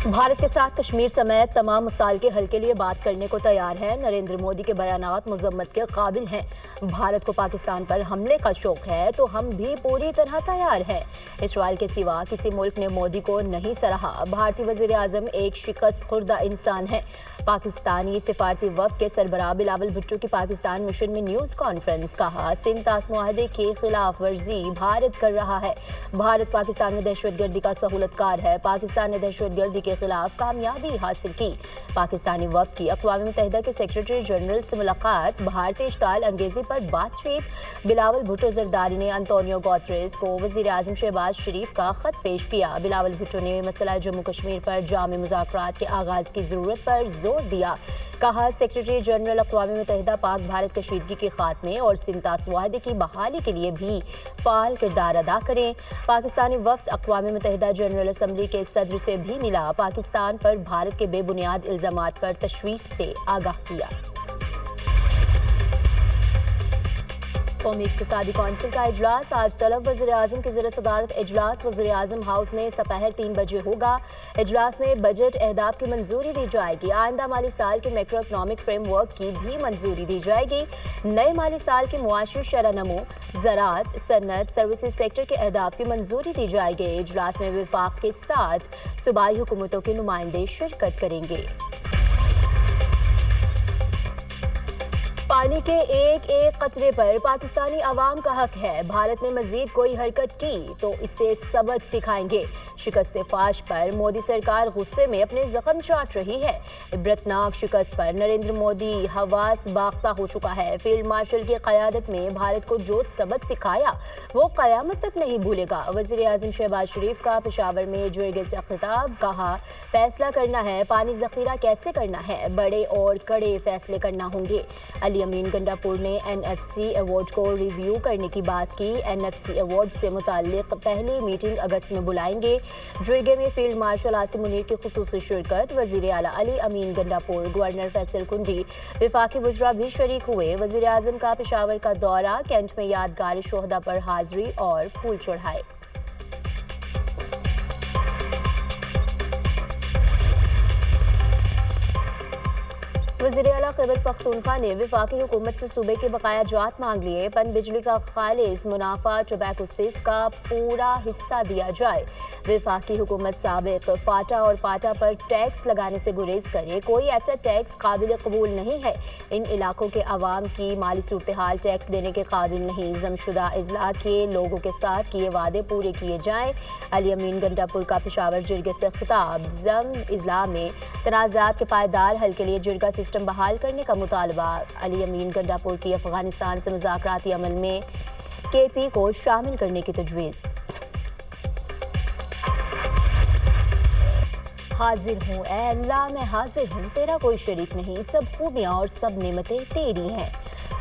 भारत के साथ कश्मीर समेत तमाम मसाइल के हल के लिए बात करने को तैयार है। नरेंद्र मोदी के बयानात मजम्मत के काबिल हैं। भारत को पाकिस्तान पर हमले का शौक है तो हम भी पूरी तरह तैयार हैं। इसराइल के सिवा किसी मुल्क ने मोदी को नहीं सराहा। भारतीय वजीर आजम एक शिकस्त खुर्दा इंसान है। पाकिस्तानी सिफारती वफ्द के सरबराह बिलावल भुट्टो की पाकिस्तान मिशन में न्यूज कॉन्फ्रेंस। कहा, सिंध ताश मुआहदे की खिलाफ वर्जी भारत कर रहा है। भारत पाकिस्तान में दहशतगर्दी का सहूलतकार है। पाकिस्तान ने दहशतगर्दी के खिलाफ कामयाबी हासिल की। पाकिस्तानी वफ्द की अक़वाम मुत्तहिदा के सेक्रेटरी जनरल से मुलाकात। भारतीय इश्ताल अंगेजी पर बातचीत। बिलावल भुट्टो जरदारी ने अंतोनियो गुतेरेस को वज़ीर आज़म शहबाज शरीफ का खत पेश किया। बिलावल भुट्टो ने मसला जम्मू कश्मीर पर जामी मुज़ाकरात के आगाज की जरूरत पर जोर दिया। कहा, सेक्रेटरी जनरल अक़वाम मुत्तहिदा पाक भारत कशीदगी के खात्मे और सिंध ताश मुआहदे की बहाली के लिए भी फाल किरदार अदा करें। पाकिस्तानी वफ्द अक़वाम मुत्तहिदा जनरल असम्बली के सदर से भी मिला। पाकिस्तान पर भारत के बेबुनियाद इल्ज़ामात पर तशवीश से आगाह किया। कौमी इक़्तिसादी कौंसिल का इजलास आज तलब वज़ीर आज़म की ज़ेर सदारत इजलास वज़ीर आज़म हाउस में सपहर 3 बजे होगा। इजलास में बजट अहदाफ की मंजूरी दी जाएगी। आइंदा माली साल के मैक्रो इकनॉमिक फ्रेमवर्क की भी मंजूरी दी जाएगी। नए माली साल की मुआशी शरह नमो, ज़राअत, सन्नत, सर्विसेज सेक्टर के अहदाफ की मंजूरी दी जाएगी। इजलास में विफाक के साथ सूबाई हुकूमतों के नुमाइंदे शिरकत करेंगे। पानी के एक एक कतरे पर पाकिस्तानी अवाम का हक है। भारत ने मजीद कोई हरकत की तो इससे सबक सिखाएंगे। शिकस्त फाश पर मोदी सरकार गुस्से में अपने जख्म चाट रही है। इबरतनाक शिकस्त पर नरेंद्र मोदी हवास बाख्ता हो चुका है। फील्ड मार्शल की क़यादत में भारत को जो सबक सिखाया वो क़यामत तक नहीं भूलेगा। वज़ीर आज़म शहबाज शरीफ का पेशावर में जुर्गे से खिताब। कहा, फैसला करना है, पानी ज़ख़ीरा कैसे करना है, बड़े और कड़े फैसले करना होंगे। अली अमीन गंडापुर ने NFC अवार्ड को रिव्यू करने की बात की। NFC अवार्ड से मुताल्लिक पहली मीटिंग अगस्त में बुलाएंगे। जुर्गे में फील्ड मार्शल आसिम मुनीर की खुसूसी शिरकत। वज़ीर आला अली अमीन गंडापुर, गवर्नर फैसल कुंडी, विफाकी वज़रा भी शरीक हुए। वज़ीर आज़म का पेशावर का दौरा। कैंट में यादगार शोहदा पर हाजिरी और फूल चढ़ाए। वज़ीर आला खैबर पख्तूनख्वा ने वफाकी हुकूमत से सूबे के बकाया जात मांग लिए। पन बिजली का खालिस मुनाफा टोबैको सेस का पूरा हिस्सा दिया जाए। वफाकी हुकूमत साबिक फाटा और पाटा पर टैक्स लगाने से गुरेज करे। कोई ऐसा टैक्स काबिल कबूल नहीं है। इन इलाकों के अवाम की माली सूरत हाल टैक्स देने के काबिल नहीं। जमशुदा अजला के लोगों के साथ किए वादे पूरे किए जाएँ। अली अमीन गंडापुर का पेशावर जिरगे से खिताब। जम अजला में तनाज़ात के पायदार हल के लिए जिरगा सिस्टम बहाल करने का मुतालबा। अली अमीन गंडापुर की अफगानिस्तान से मुज़ाकराती अमल में KP को शामिल करने की तजवीज़। हाजिर हूँ ए अल्लाह, मैं हाजिर हूँ, तेरा कोई शरीक नहीं, सब खूबियाँ और सब नेमतें तेरी हैं।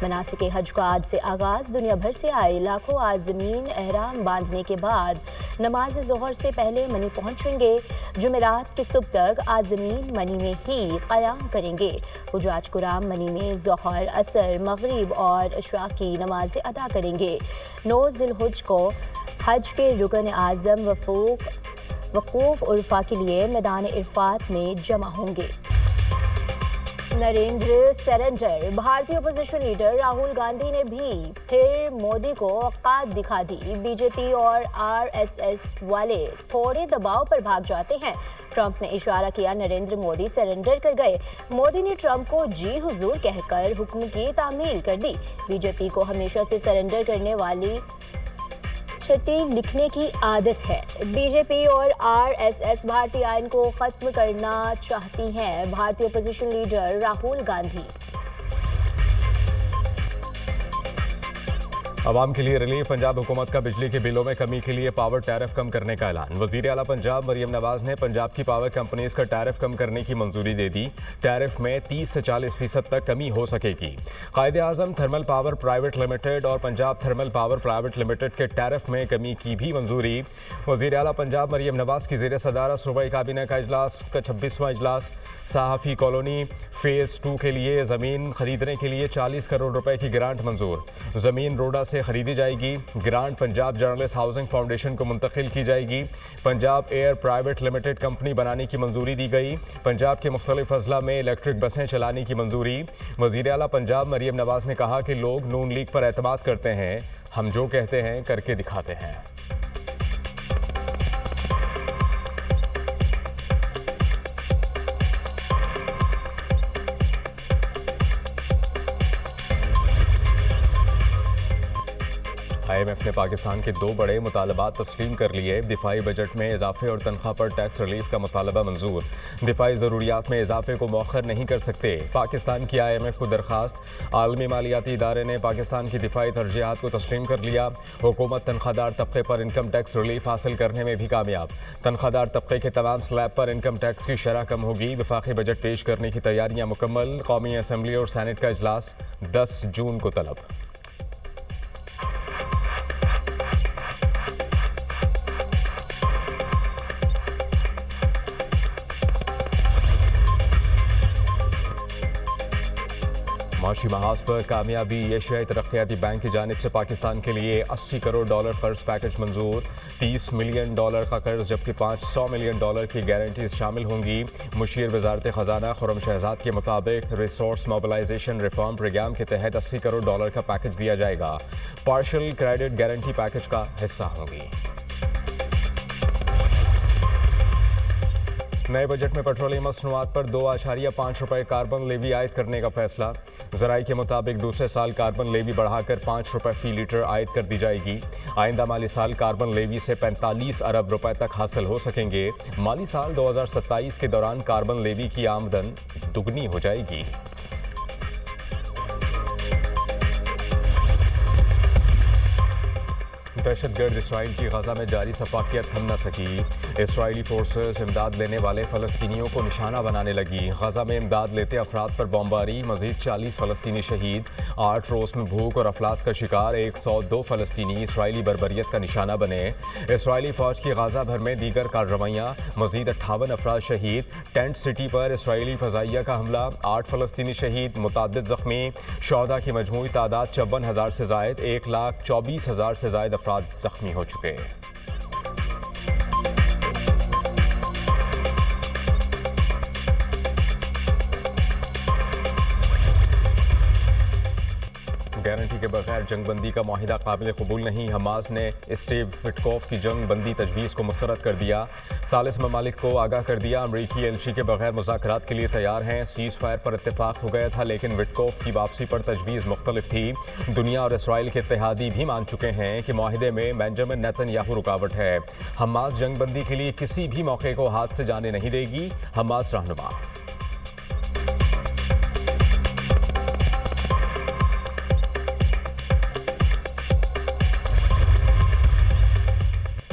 मनासिक हज का आज से आगाज। दुनिया भर से आए लाखों आज़मीन एहराम बांधने के बाद नमाज ज़ोहर से पहले मनी पहुंचेंगे। जुमेरात की सुबह तक आज़मीन मनी में ही क़याम करेंगे। हुजाज कुराम मनी में ज़ोहर, असर, मगरिब और इशा की नमाज़ें अदा करेंगे। 9 ज़िलहज को हज के रुकन आज़म वक़ूफ़ उर्फा के लिए मैदान इरफात में जमा होंगे। नरेंद्र सरेंडर। भारतीय अपोजिशन लीडर राहुल गांधी ने भी फिर मोदी को औकात दिखा दी। बीजेपी और RSS वाले थोड़े दबाव पर भाग जाते हैं। ट्रंप ने इशारा किया, नरेंद्र मोदी सरेंडर कर गए। मोदी ने ट्रंप को जी हुजूर कहकर हुक्म की तामील कर दी। बीजेपी को हमेशा से सरेंडर करने वाली छठी लिखने की आदत है। बीजेपी और RSS भारतीय आइन को खत्म करना चाहती हैं। भारतीय अपोजिशन लीडर राहुल गांधी। अवाम के लिए रिलीफ। पंजाब हुकूमत का बिजली के बिलों में कमी के लिए पावर टैरिफ कम करने का ऐलान। वज़ीर आला पंजाब मरियम नवाज ने पंजाब की पावर कंपनीज का टैरिफ कम करने की मंजूरी दे दी। टैरिफ में 30 से 40% तक कमी हो सकेगी। कायदे आज़म थर्मल पावर प्राइवेट लिमिटेड और Punjab thermal power private limited के टैरिफ में कमी की भी मंजूरी। वज़ीर आला पंजाब मरियम नवाज की ज़ेर सदारत सूबाई काबीना का इजलास का 26वां इजलास। सहाफ़ी कॉलोनी फ़ेज़ 2 के लिए ज़मीन खरीदने के लिए 40 करोड़ रुपए की ग्रांट मंजूर। ज़मीन रोडा से खरीदी जाएगी। Grant Punjab journalist housing foundation को मुंतकिल की जाएगी। Punjab air private limited company बनाने की मंजूरी दी गई। पंजाब के मुख्तलिफ अजला में इलेक्ट्रिक बसें चलाने की मंजूरी। वज़ीर आला पंजाब मरियम नवाज ने कहा कि लोग नून लीग पर एतमाद करते हैं, हम जो कहते हैं करके दिखाते हैं। IMF ने पाकिस्तान के 2 बड़े मुतालबात तस्लीम कर लिए। दिफाई बजट में इजाफे और तनख्वाह पर टैक्स रिलीफ का मुतालबा मंजूर। दिफाई ज़रूरियात में इजाफे को मौखर नहीं कर सकते, पाकिस्तान की IMF को दरख्वास्त। आलमी मालियाती इदारे ने पाकिस्तान की दिफाई तरजीहात को तस्लीम कर लिया। हुकूमत तनख्वाहदार तबके पर इनकम टैक्स रिलीफ हासिल करने में भी कामयाब। तनख्वाहदार तबके के तमाम स्लैब पर इनकम टैक्स की शरह कम होगी। वफाकी बजट पेश करने की तैयारियां मुकम्मल। कौमी असम्बली और सेनेट का इजलास 10 जून को तलब। माशी महाज पर कामयाबी। एशियाई तरक्याती बैंक की जानिब से पाकिस्तान के लिए $80 करोड़ कर्ज पैकेज मंजूर। $30 मिलियन का कर्ज जबकि $500 मिलियन की गारंटीज शामिल होंगी। मुशीर वजारत खजाना खुर्रम शहजाद के मुताबिक रिसोर्स मोबिलाइजेशन रिफॉर्म प्रोग्राम के तहत $80 करोड़ का पैकेज दिया जाएगा। पार्शल क्रेडिट गारंटी पैकेज का हिस्सा होंगी। नए बजट में पेट्रोलियम मसनूआत पर 2.5 रुपए कार्बन लेवी आयद करने का फैसला। ज़राई के मुताबिक दूसरे साल कार्बन लेवी बढ़ाकर 5 रुपए फी लीटर आयद कर दी जाएगी। आइंदा माली साल कार्बन लेवी से 45 अरब रुपए तक हासिल हो सकेंगे। माली साल 2027 के दौरान कार्बन लेवी की आमदन दुगनी हो जाएगी। दहशतगर्द इसराइल की गजा में जारी सफाकियत थम न सकी। इसराइली फोर्सेस इमदाद लेने वाले फ़लस्तीनियों को निशाना बनाने लगी। गजा में इमदाद लेते अफराद पर बमबारी। मजीद 40 फ़लस्तीनी शहीद। 8 रोज़ में भूख और अफलास का शिकार 102 फ़लस्तीनी इसराइली बर्बरियत का निशाना बने। इसराइली फ़ौज की गजा भर में दीगर कार्रवाइयाँ। मजीद 58 अफराद शहीद। टेंट सिटी पर इसराइली फ़ज़ाइया का हमला। 8 फ़लस्तीनी शहीद, मुतअद्दिद ज़ख्मी। शोहदा की मजमूई तादाद 54,000 से ज़ायद। 1,24,000 से ज़ायद अफराद जख्मी हो चुके हैं। गारंटी के बगैर जंगबंदी का माहिदा काबिल कबूल नहीं। हमास ने स्टीव विटकोफ की जंग बंदी तजवीज़ को मुस्तरद कर दिया। सालिस ममालिक को आगाह कर दिया अमरीकी एलची के बगैर मुज़ाकरात के लिए तैयार हैं। सीज़ फायर पर इत्तेफाक हो गया था, लेकिन विटकोफ की वापसी पर तजवीज़ मुख्तलिफ थी। दुनिया और इसराइल के इत्तेहादी भी मान चुके हैं कि माहिदे में बेंजामिन नेतन्याहू रुकावट है। हमास जंगबंदी के लिए किसी भी मौके को हाथ से जाने नहीं देगी। हमास रहनुमा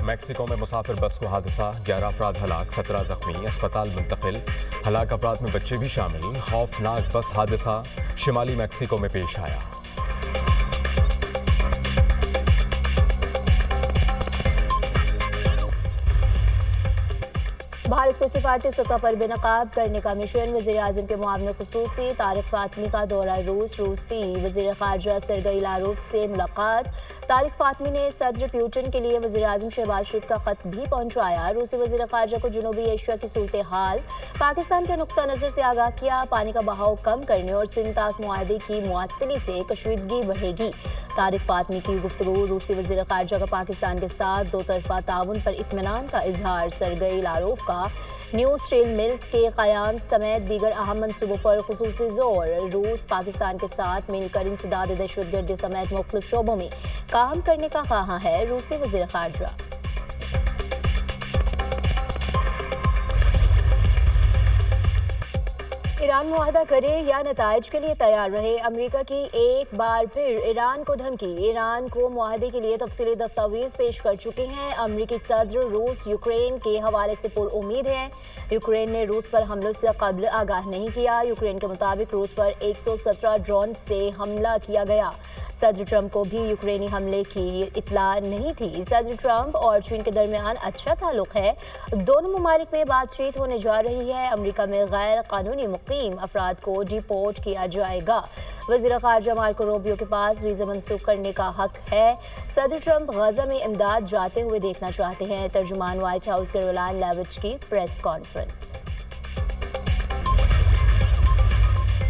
मैक्सिको में मुसाफिर बस को हादसा। 11 अफराद हलाक, 17 जख्मी, अस्पताल मुंतकिल। हलाक अफराद में बच्चे भी शामिल। खौफनाक बस हादसा शिमाली मैक्सिको में पेश आया। भारत को सिफारती सतह पर बेनकाब करने का मिशन। वज़ीर-ए-आज़म के मुआविन ख़ुसूसी तारिक फातमी का दौरा रूस। रूसी वज़ीर ख़ारजा सरगई लारोव से मुलाकात। तारिक फातमी ने सदर प्यूटन के लिए वज़ीर-ए-आज़म शहबाज शरीफ का ख़त भी पहुंचाया। रूसी वज़ीर ख़ारजा को जनूबी एशिया की सूरत हाल, पाकिस्तान के नुक्ता नज़र से आगाह किया। पानी का बहाव कम करने और सिंतास मुआहदे की मुअत्तली से कशीदगी बढ़ेगी। तारिक फातमी की गुफ्तगू। रूसी वज़ीर ख़ारजा का पाकिस्तान के साथ दो तरफा ताउन पर इत्मीनान का इजहार। सरगई लारोव का न्यू स्टील मिल्स के क़याम समेत दीगर अहम मंसूबों पर ख़ुसूसी जोर। रूस पाकिस्तान के साथ मिलकर इंसदाद दहशतगर्दी समेत मुख्तलिफ शोबों में काम करने का ख्वाह है। रूसी वज़ीर ख़ारजा। ईरान मुआहदा करे या नताइज के लिए तैयार रहे। अमेरिका की एक बार फिर ईरान को धमकी। ईरान को मुआहदे के लिए तफसीली दस्तावेज पेश कर चुके हैं। अमेरिकी सदर रूस यूक्रेन के हवाले से पुरउम्मीद हैं। यूक्रेन ने रूस पर हमलों से कबल आगाह नहीं किया। यूक्रेन के मुताबिक रूस पर 117 ड्रोन से हमला किया गया। सदर ट्रंप को भी यूक्रेनी हमले की इत्तला नहीं थी। सदर ट्रंप और चीन के दरमियान अच्छा ताल्लुक है। दोनों ममालिक में बातचीत होने जा रही है। अमेरिका में गैर कानूनी मुकीम अफराद को डिपोर्ट किया जाएगा। वज़ीर ख़ारजा मार्को रूबियो के पास वीज़ा मंसूख करने का हक है। सदर ट्रंप गजा में इमदाद जाते हुए देखना चाहते हैं। तर्जुमान व्हाइट हाउस कैरोलाइन लेविट की प्रेस कॉन्फ्रेंस।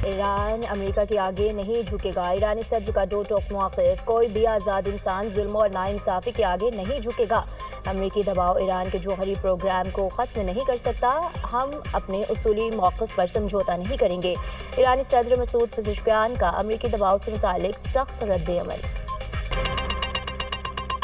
ईरान अमेरिका के आगे नहीं झुकेगा। ईरानी सदर का दो टोक मौक़िफ़, कोई भी आज़ाद इंसान जुल्म और नाइंसाफ़ी के आगे नहीं झुकेगा। अमेरिकी दबाव ईरान के जौहरी प्रोग्राम को ख़त्म नहीं कर सकता। हम अपने उसूली मौक़िफ़ पर समझौता नहीं करेंगे। ईरानी सदर मसूद पेज़ेश्कियान का अमेरिकी दबाव से मुतालिक सख्त रद्द-ए-अमल।